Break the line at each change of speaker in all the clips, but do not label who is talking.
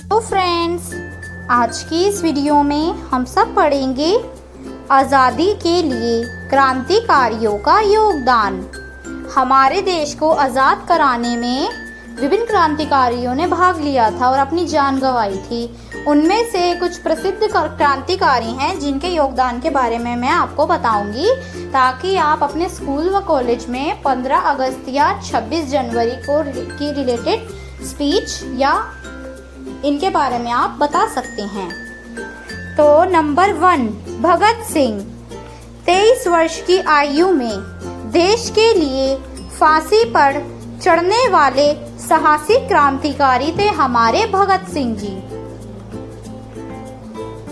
तो फ्रेंड्स, आज की इस वीडियो में हम सब पढ़ेंगे आज़ादी के लिए क्रांतिकारियों का योगदान। हमारे देश को आज़ाद कराने में विभिन्न क्रांतिकारियों ने भाग लिया था और अपनी जान गंवाई थी। उनमें से कुछ प्रसिद्ध क्रांतिकारी हैं जिनके योगदान के बारे में मैं आपको बताऊंगी, ताकि आप अपने स्कूल व कॉलेज में 15 अगस्त या 26 जनवरी की रिलेटेड स्पीच या इनके बारे में आप बता सकते हैं। तो नंबर 1, भगत सिंह। 23 वर्ष की आयु में देश के लिए फांसी पर चढ़ने वाले साहसी क्रांतिकारी थे हमारे भगत सिंह जी।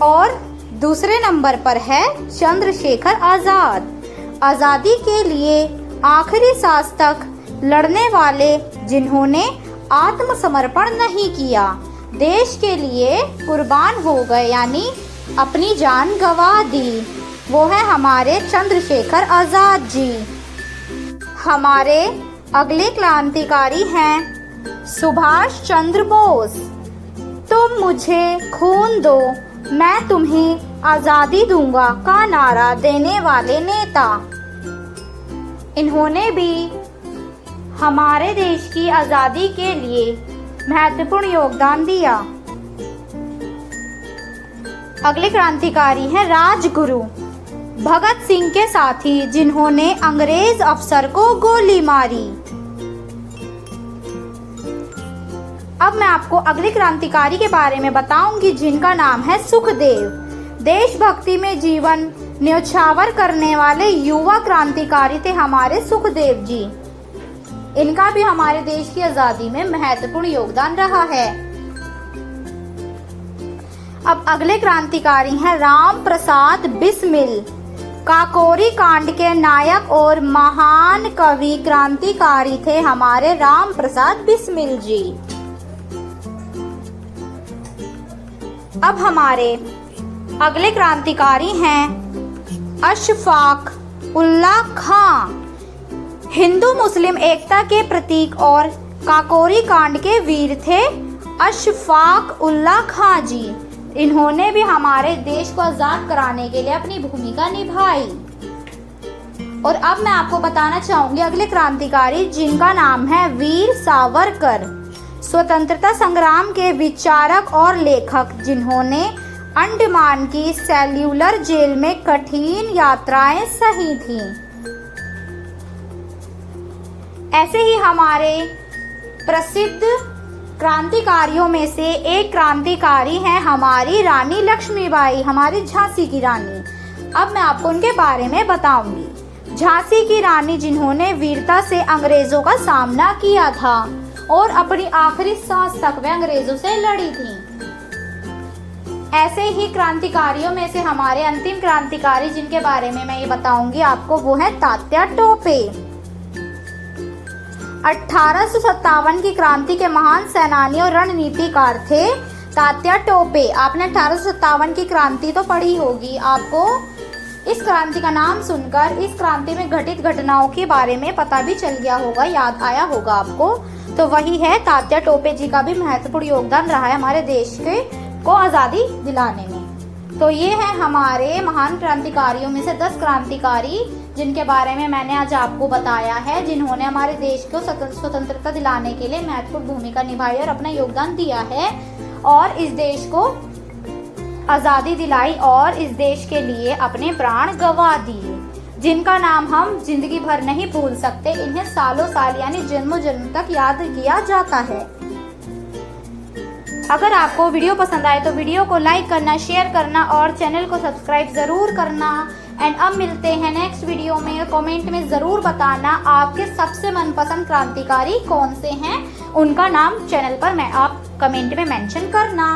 और दूसरे नंबर पर है चंद्रशेखर आजाद। आजादी के लिए आखिरी सांस तक लड़ने वाले, जिन्होंने आत्मसमर्पण नहीं किया, देश के लिए कुर्बान हो गए, यानी अपनी जान गंवा दी, वो है हमारे चंद्रशेखर आजाद जी। हमारे अगले क्रांतिकारी हैं सुभाष चंद्र बोस। तुम मुझे खून दो, मैं तुम्हें आज़ादी दूंगा का नारा देने वाले नेता। इन्होंने भी हमारे देश की आज़ादी के लिए महत्वपूर्ण योगदान दिया। अगले क्रांतिकारी हैं राजगुरु। भगत सिंह के साथी, जिन्होंने अंग्रेज अफसर को गोली मारी। अब मैं आपको अगले क्रांतिकारी के बारे में बताऊंगी, जिनका नाम है सुखदेव। देशभक्ति में जीवन न्यौछावर करने वाले युवा क्रांतिकारी थे हमारे सुखदेव जी। इनका भी हमारे देश की आजादी में महत्वपूर्ण योगदान रहा है। अब अगले क्रांतिकारी हैं राम प्रसाद बिस्मिल। काकोरी कांड के नायक और महान कवि क्रांतिकारी थे हमारे राम प्रसाद बिस्मिल जी। अब हमारे अगले क्रांतिकारी हैं अशफाक उल्लाह खां। हिंदू मुस्लिम एकता के प्रतीक और काकोरी कांड के वीर थे अशफाक उल्लाह खां जी। इन्होंने भी हमारे देश को आजाद कराने के लिए अपनी भूमिका निभाई। और अब मैं आपको बताना चाहूंगी अगले क्रांतिकारी, जिनका नाम है वीर सावरकर। स्वतंत्रता संग्राम के विचारक और लेखक, जिन्होंने अंडमान की सेल्यूलर जेल में कठिन यात्राएं सही थीं। ऐसे ही हमारे प्रसिद्ध क्रांतिकारियों में से एक क्रांतिकारी हैं हमारी रानी लक्ष्मीबाई, हमारी झांसी की रानी। अब मैं आपको उनके बारे में बताऊंगी। झांसी की रानी, जिन्होंने वीरता से अंग्रेजों का सामना किया था और अपनी आखिरी सांस तक वे अंग्रेजों से लड़ी थीं। ऐसे ही क्रांतिकारियों में से हमारे अंतिम क्रांतिकारी, जिनके बारे में मैं ये बताऊंगी आपको, वो है तात्या टोपे। 1857 की क्रांति के महान सेनानी और रणनीतिकार थे तात्या टोपे। आपने 1857 की क्रांति तो पढ़ी होगी। आपको इस क्रांति का नाम सुनकर इस क्रांति में घटित घटनाओं के बारे में पता भी चल गया होगा, याद आया होगा आपको। तो वही है, तात्या टोपे जी का भी महत्वपूर्ण योगदान रहा है हमारे देश को आज़ादी दिलाने में। तो ये है हमारे महान क्रांतिकारियों में से 10 क्रांतिकारी, जिनके बारे में मैंने आज आपको बताया है, जिन्होंने हमारे देश को स्वतंत्रता दिलाने के लिए महत्वपूर्ण भूमिका निभाई और अपना योगदान दिया है और इस देश को आज़ादी दिलाई और इस देश के लिए अपने प्राण गंवा दिए, जिनका नाम हम जिंदगी भर नहीं भूल सकते। इन्हें सालों साल यानी जन्मों जन्म तक याद किया जाता है। अगर आपको वीडियो पसंद आए तो वीडियो को लाइक करना, शेयर करना और चैनल को सब्सक्राइब जरूर करना। एंड अब मिलते हैं नेक्स्ट वीडियो में। कमेंट में जरूर बताना आपके सबसे मनपसंद क्रांतिकारी कौन से हैं, उनका नाम चैनल पर आप कमेंट में मेंशन करना।